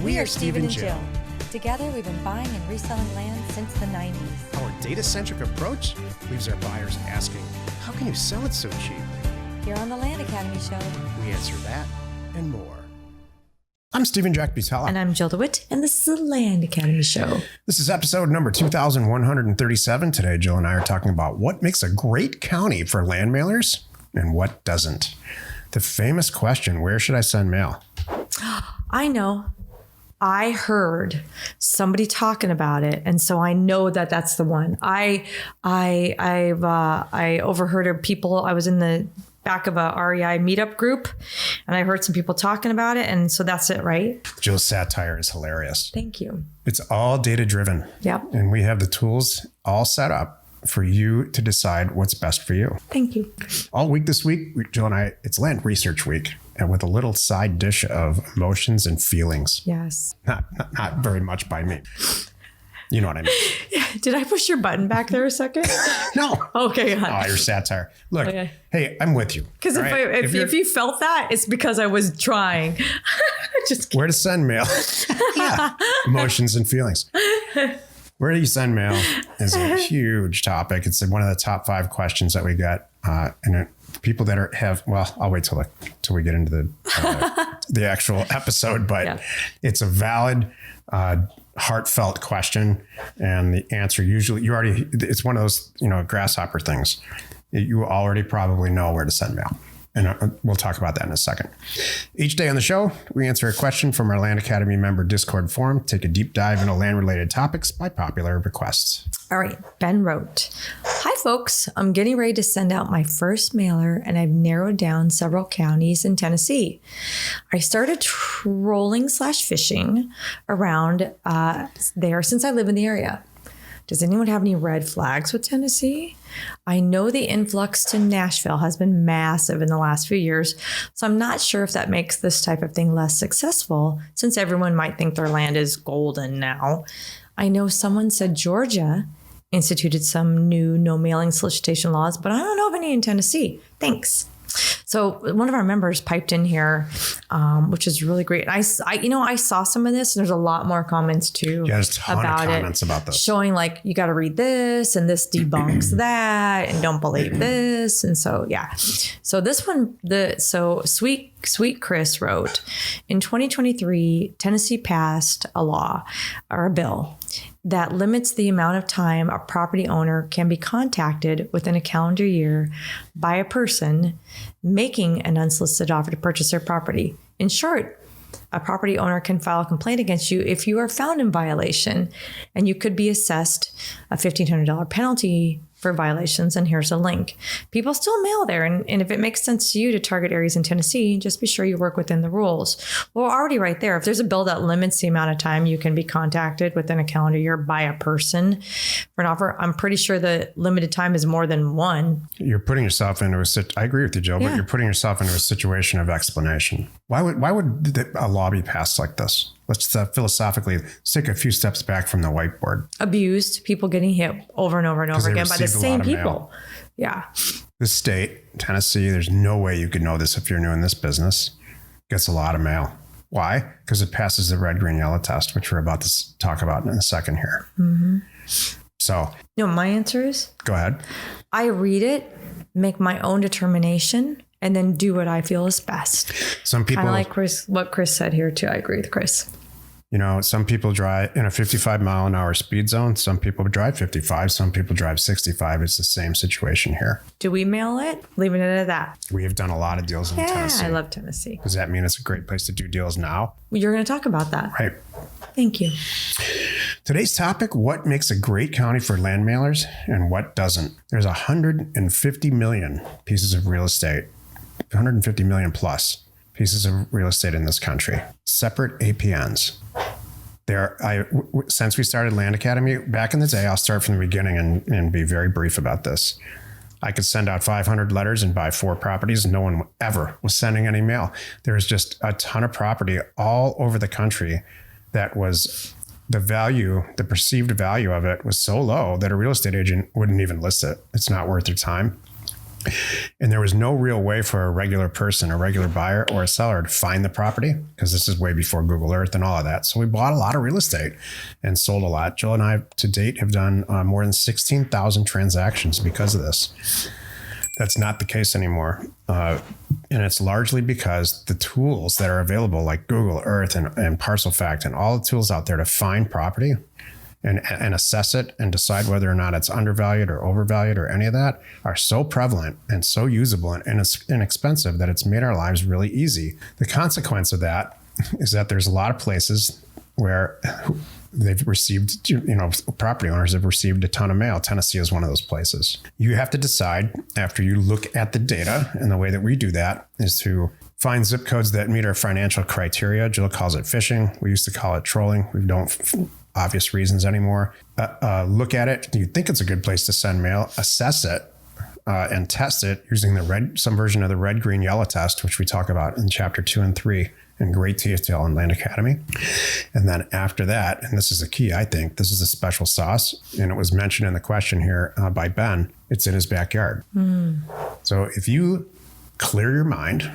We are Steve and Jill. Together, we've been buying and reselling land since the 90s. Our data-centric approach leaves our buyers asking, how can you sell it so cheap? Here on the Land Academy Show, We answer that and more. I'm Stephen Jack Butala. And I'm Jill DeWit, and this is the Land Academy Show. This is episode number 2137. Today, Jill and I are talking about what makes a great county for land mailers and what doesn't. The famous question, where should I send mail? I know. I heard somebody talking about it, and so I know that that's the one. I overheard people. I was in the back of a REI meetup group, and I heard some people talking about it, and so that's it, right? Jill's satire is hilarious. Thank you. It's all data driven. Yep. And we have the tools all set up for you to decide what's best for you. Thank you. All week this week, Jill and I, it's Land Research Week, and with a little side dish of emotions and feelings. Yes. Not very much by me. You know what I mean? Did I push your button back there a second? No. Okay. Oh, your satire. Look, Okay. Hey, I'm with you. Because right? if you felt that, it's because I was trying. Just kidding. Where to send mail? Yeah. Emotions and feelings. Where do you send mail is a huge topic. It's one of the top 5 questions that we get. And people that I'll wait till we get into the actual episode, but yeah. It's a valid, heartfelt question. And the answer usually, it's one of those, grasshopper things. You already probably know where to send mail. And we'll talk about that in a second. Each day on the show, we answer a question from our Land Academy member Discord forum, take a deep dive into land-related topics by popular requests. All right. Ben wrote, "Hi, folks. I'm getting ready to send out my first mailer, and I've narrowed down several counties in Tennessee. I started trolling/fishing around there since I live in the area. Does anyone have any red flags with Tennessee? I know the influx to Nashville has been massive in the last few years, so I'm not sure if that makes this type of thing less successful, since everyone might think their land is golden now. I know someone said Georgia instituted some new no mailing solicitation laws, but I don't know of any in Tennessee. Thanks." So one of our members piped in here, which is really great. I saw some of this, and there's a lot more comments too. Yeah, there's a ton of comments about this, showing like you got to read this, and this debunks that, and don't believe this, and so yeah. So this one, Sweet Chris wrote, in 2023, Tennessee passed a bill that limits the amount of time a property owner can be contacted within a calendar year by a person making an unsolicited offer to purchase their property. In short, a property owner can file a complaint against you if you are found in violation, and you could be assessed a $1,500 penalty for violations. And here's a link. People still mail there. And if it makes sense to you to target areas in Tennessee, just be sure you work within the rules. Well, already right there, if there's a bill that limits the amount of time you can be contacted within a calendar year by a person for an offer, I'm pretty sure the limited time is more than one. You're putting yourself into I agree with you, Jill, yeah. But you're putting yourself into a situation of explanation. Why would a law be passed like this? Let's philosophically take a few steps back from the whiteboard. Abused, people getting hit over and over and over again by the same people. Yeah. This state, Tennessee, there's no way you could know this if you're new in this business, gets a lot of mail. Why? Because it passes the red, green, yellow test, which we're about to talk about in a second here. Mm-hmm. So. My answer is? Go ahead. I read it, make my own determination, and then do what I feel is best. Some people, kind of like what Chris said here too. I agree with Chris. Some people drive in a 55 mile an hour speed zone. Some people drive 55. Some people drive 65. It's the same situation here. Do we mail it? Leaving it at that. We have done a lot of deals in Tennessee. I love Tennessee. Does that mean it's a great place to do deals now? You're going to talk about that. Right. Thank you. Today's topic, what makes a great county for land mailers and what doesn't? There's 150 million pieces of real estate, 150 million plus pieces of real estate in this country, separate APNs. Since we started Land Academy back in the day, I'll start from the beginning and be very brief about this. I could send out 500 letters and buy 4 properties. No one ever was sending any mail. There's just a ton of property all over the country that was the perceived value of it was so low that a real estate agent wouldn't even list it. It's not worth their time. And there was no real way for a regular person, a regular buyer or a seller to find the property, because this is way before Google Earth and all of that. So we bought a lot of real estate and sold a lot. Jill and I to date have done more than 16,000 transactions because of this. That's not the case anymore. And it's largely because the tools that are available, like Google Earth and Parcel Fact and all the tools out there to find property and assess it and decide whether or not it's undervalued or overvalued or any of that, are so prevalent and so usable and inexpensive that it's made our lives really easy. The consequence of that is that there's a lot of places where they've received, property owners have received a ton of mail. Tennessee is one of those places. You have to decide, after you look at the data, and the way that we do that is to find zip codes that meet our financial criteria. Jill calls it phishing. We used to call it trolling. We don't, for obvious reasons, anymore. Look at it. Do you think it's a good place to send mail? Assess it. And test it using some version of the red, green, yellow test, which we talk about in chapter 2 and 3 in great detail in Land Academy. And then after that, and this is the key, I think, this is a special sauce, and it was mentioned in the question here by Ben, it's in his backyard. So if you clear your mind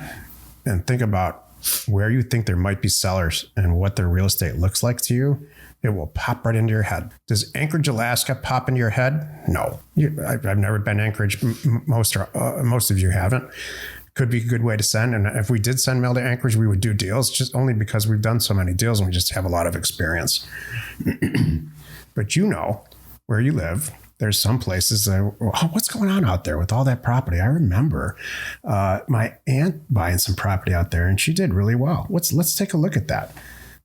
and think about where you think there might be sellers and what their real estate looks like to you, it will pop right into your head. Does Anchorage, Alaska pop into your head? No. I've never been Anchorage. Most of you haven't. Could be a good way to send. And if we did send mail to Anchorage, we would do deals, just only because we've done so many deals and we just have a lot of experience. But where you live, there's some places that, what's going on out there with all that property? I remember my aunt buying some property out there and she did really well. Let's take a look at that.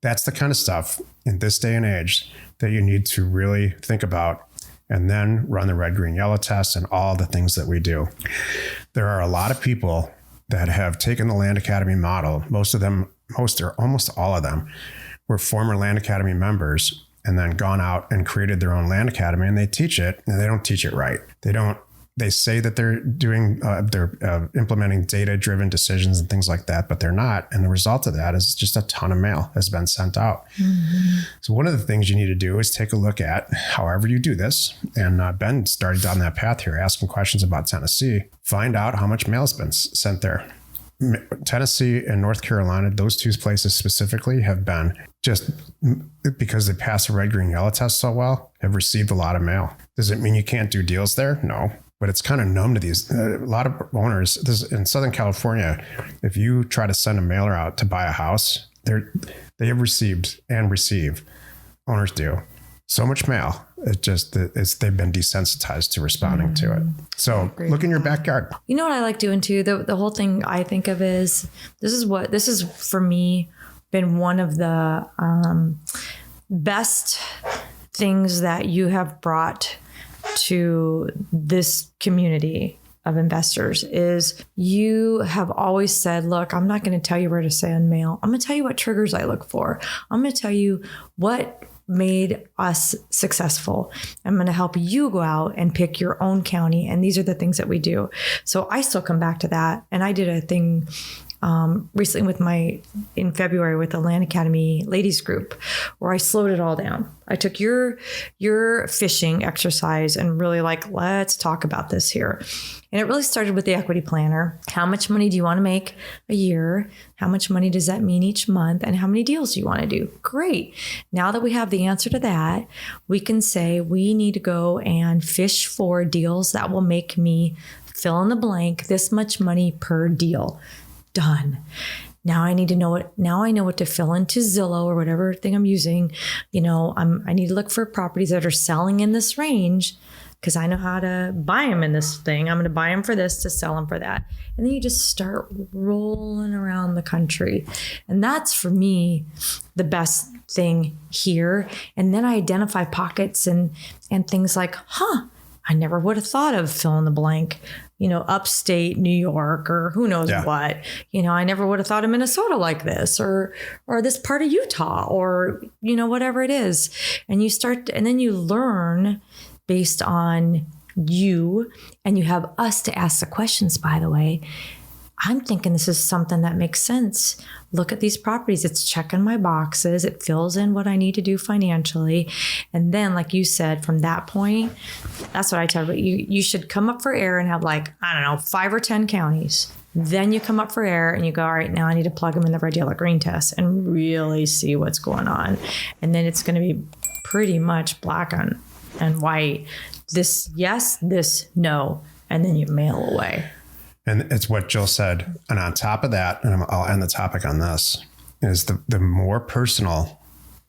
That's the kind of stuff in this day and age that you need to really think about, and then run the red, green, yellow test and all the things that we do. There are a lot of people that have taken the Land Academy model. Most or almost all of them were former Land Academy members and then gone out and created their own Land Academy, and they teach it, and they don't teach it right. They say that they're doing, they're implementing data-driven decisions and things like that, but they're not. And the result of that is just a ton of mail has been sent out. So one of the things you need to do is take a look at however you do this. And Ben started down that path here, asking questions about Tennessee. Find out how much mail has been sent there. Tennessee and North Carolina, those two places specifically, have been, just because they pass the red, green, yellow test so well, have received a lot of mail. Does it mean you can't do deals there? No. But it's kind of numb to these. A lot of owners, in Southern California, if you try to send a mailer out to buy a house, they have received and receive, owners do, so much mail. They've been desensitized to responding to it. So look in your backyard. You know what I like doing too? The whole thing I think of is, this is for me been one of the best things that you have brought to this community of investors, is you have always said, look, I'm not going to tell you where to send mail. I'm going to tell you what triggers I look for. I'm going to tell you what made us successful. I'm going to help you go out and pick your own county. And these are the things that we do. So I still come back to that. And I did a thing recently in February with the Land Academy ladies group, where I slowed it all down. I took your fishing exercise and really let's talk about this here. And it really started with the equity planner. How much money do you want to make a year? How much money does that mean each month? And how many deals do you want to do? Great. Now that we have the answer to that, we can say we need to go and fish for deals that will make me fill in the blank, this much money per deal. Done. Now I need to know it. Now I know what to fill into Zillow or whatever thing I'm using. I need to look for properties that are selling in this range, because I know how to buy them in this thing. I'm going to buy them for this to sell them for that. And then you just start rolling around the country. And that's, for me, the best thing here. And then I identify pockets and things like, I never would have thought of fill in the blank, upstate New York, or who knows what. I never would have thought of Minnesota like this, or this part of Utah, or, whatever it is. And then you learn based on you, and you have us to ask the questions, by the way. I'm thinking this is something that makes sense. Look at these properties. It's checking my boxes. It fills in what I need to do financially. And then, like you said, from that point, that's what I tell you. You should come up for air and have 5 or 10 counties. Then you come up for air and you go, all right, now I need to plug them in the red, yellow, green test and really see what's going on. And then it's going to be pretty much black and white. This yes, this no. And then you mail away. And it's what Jill said. And on top of that, and I'll end the topic on this, is the more personal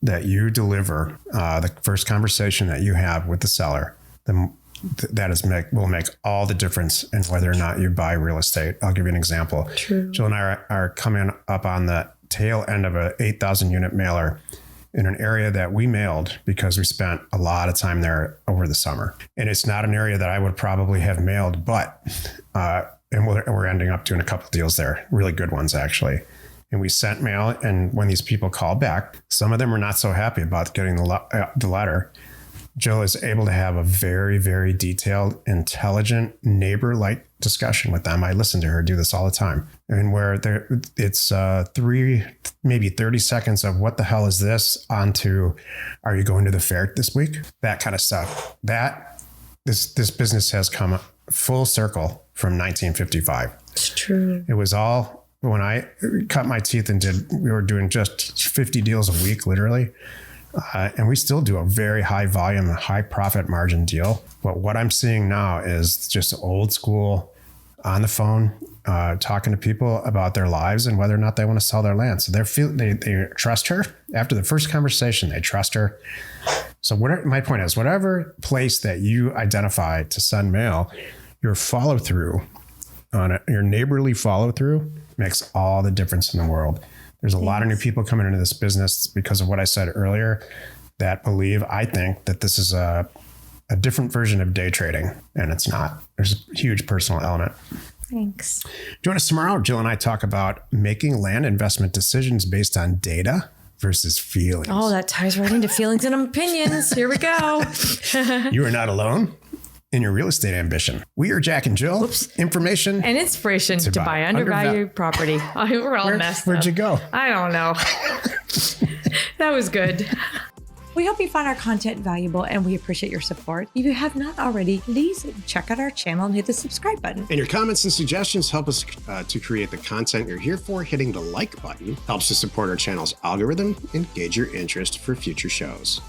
that you deliver, the first conversation that you have with the seller, will make all the difference in whether or not you buy real estate. I'll give you an example. True. Jill and I are coming up on the tail end of a 8,000 unit mailer in an area that we mailed because we spent a lot of time there over the summer. And it's not an area that I would probably have mailed, but and we're ending up doing a couple of deals there, really good ones actually. And we sent mail, and when these people called back, some of them were not so happy about getting the letter. Jill is able to have a very, very detailed, intelligent, neighbor-like discussion with them. I listen to her do this all the time. And where it's 3, maybe 30 seconds of what the hell is this onto, are you going to the fair this week? That kind of stuff. This business has come full circle from 1955. It's true. It was all when I cut my teeth and we were doing just 50 deals a week, literally. And we still do a very high volume, high profit margin deal. But what I'm seeing now is just old school on the phone, talking to people about their lives and whether or not they want to sell their land. So they trust her. After the first conversation, they trust her. So my point is, whatever place that you identify to send mail, your follow through on it, your neighborly follow through makes all the difference in the world. There's a lot of new people coming into this business because of what I said earlier that I think that this is a different version of day trading, and it's not. There's a huge personal element. Thanks. Join us tomorrow. Jill and I talk about making land investment decisions based on data versus feelings. Oh, that ties right into feelings and opinions. Here we go. You are not alone in your real estate ambition. We are Jack and Jill. Information and inspiration to buy undervalued property. We're all messed up. Where'd you go? I don't know. That was good. We hope you found our content valuable and we appreciate your support. If you have not already, please check out our channel and hit the subscribe button. And your comments and suggestions help us to create the content you're here for. Hitting the like button helps to support our channel's algorithm and gauge your interest for future shows.